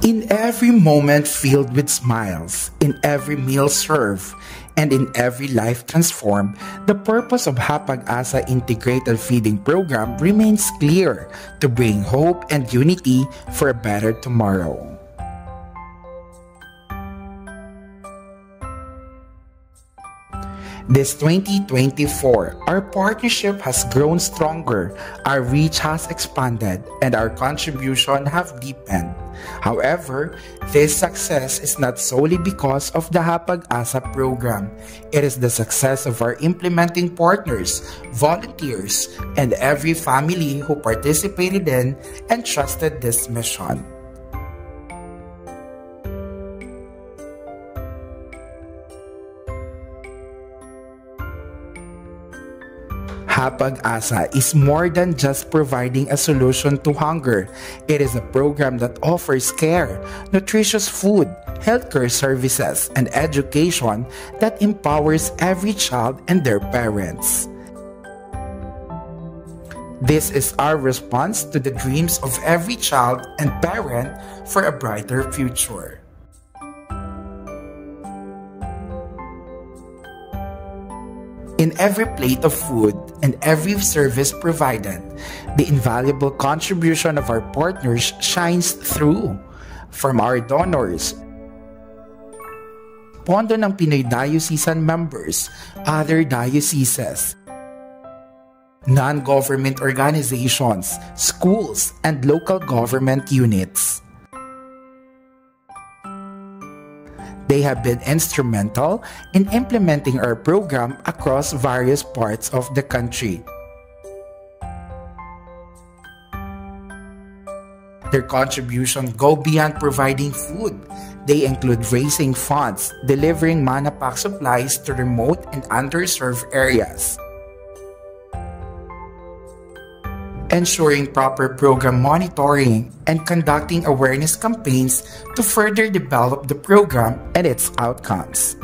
In every moment filled with smiles, in every meal served, and in every life transformed, the purpose of Hapag-asa Integrated Feeding Program remains clear: to bring hope and unity for a better tomorrow. This 2024, our partnership has grown stronger, our reach has expanded, and our contribution have deepened. However, this success is not solely because of the Hapag-asa program. It is the success of our implementing partners, volunteers, and every family who participated in and trusted this mission. Hapag-asa is more than just providing a solution to hunger. It is a program that offers care, nutritious food, healthcare services, and education that empowers every child and their parents. This is our response to the dreams of every child and parent for a brighter future. In every plate of food and every service provided, the invaluable contribution of our partners shines through. From our donors, pondo ng Pinoy Diocesan members, other dioceses, non-government organizations, schools, and local government units. They have been instrumental in implementing our program across various parts of the country. Their contributions go beyond providing food. They include raising funds, delivering mana pack supplies to remote and underserved areas, ensuring proper program monitoring, and conducting awareness campaigns to further develop the program and its outcomes.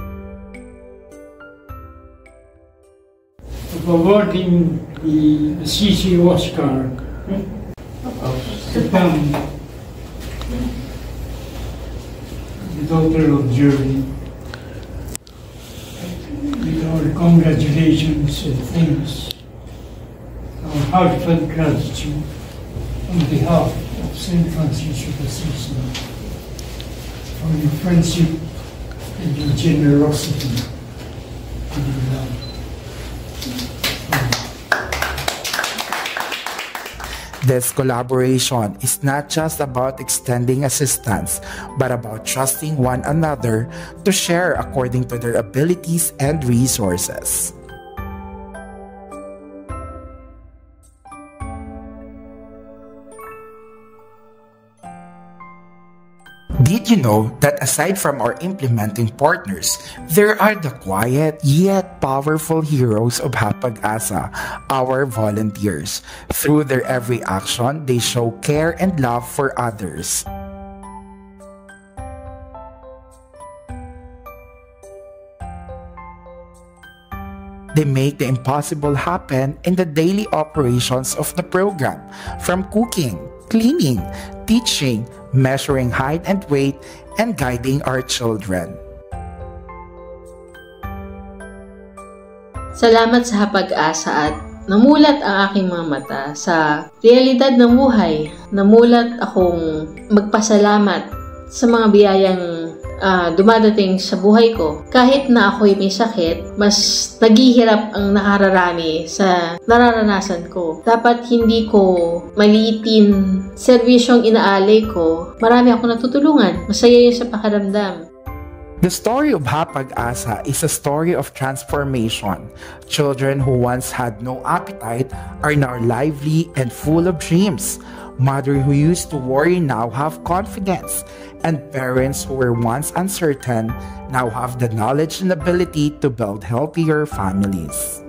Awarding the CC Oscar of Japan, the daughter of Jerry, with our congratulations and thanks. Our heartfelt gratitude on behalf of St. Francis of Assisi for your friendship and your generosity and your love. This collaboration is not just about extending assistance, but about trusting one another to share according to their abilities and resources. Did you know that aside from our implementing partners, there are the quiet yet powerful heroes of Hapag-asa, our volunteers? Through their every action, they show care and love for others. They make the impossible happen in the daily operations of the program, from cooking, cleaning, teaching, measuring height and weight, and guiding our children. Salamat sa Hapag-asa at namulat ang aking mga mata sa realidad ng buhay. Namulat akong magpasalamat sa mga biyayang dumadating sa buhay ko. Kahit na ako'y may sakit, mas naghihirap ang nakararami sa nararanasan ko. Dapat hindi ko maliitin serbisyong inaalay ko. Marami akong natutulungan. Masaya yun sa pakiramdam. The story of Hapag-asa is a story of transformation. Children who once had no appetite are now lively and full of dreams. Mothers who used to worry now have confidence. And parents who were once uncertain now have the knowledge and ability to build healthier families.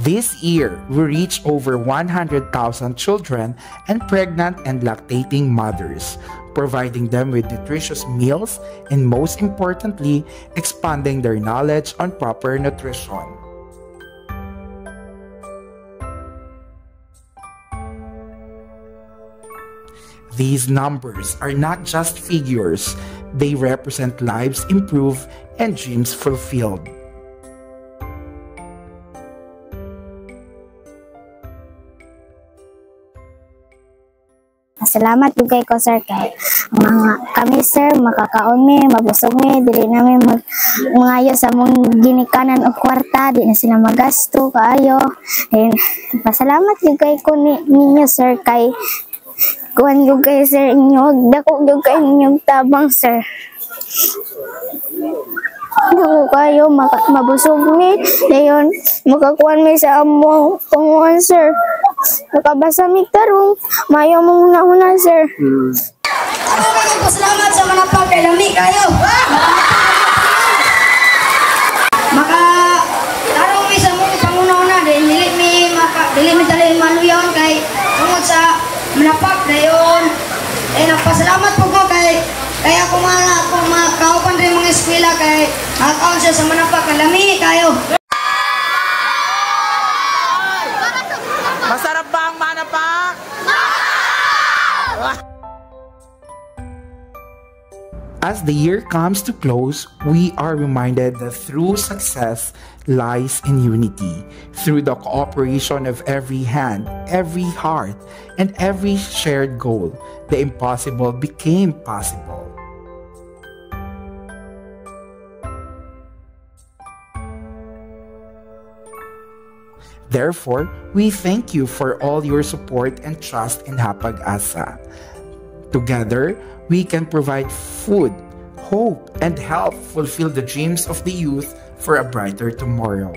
This year, we reached over 100,000 children and pregnant and lactating mothers, providing them with nutritious meals and, most importantly, expanding their knowledge on proper nutrition. These numbers are not just figures, they represent lives improved and dreams fulfilled. Salamat dugay ko sir kay kami sir makakaon mi mabusog mi dili namin mangayo sa mong ginikanan og kwarta di na sila magasto kaayo. Pasalamat dugay ko ninyo sir kay kuan dugay sir inyo dako dugay inyong tabang sir. Dako kayo mabusog mi dayon makakuan mi sa among panguan sir. Nakabasa mi tarong mayo mong una sir. Ako magpasalamat sa manapag kay lami kayo. Maka tarong mi sa mong panguna-una dili mi dali maluyon kay tungod sa manapag dayon. Nagpasalamat po ko kay ako kaupan rin mga eskwela kay akaon siya sa manapag kay lami kayo. Masarap ba ang manapak? As the year comes to close, we are reminded that true success lies in unity. Through the cooperation of every hand, every heart, and every shared goal, the impossible became possible. Therefore, we thank you for all your support and trust in Hapag-asa. Together, we can provide food, hope, and help fulfill the dreams of the youth for a brighter tomorrow.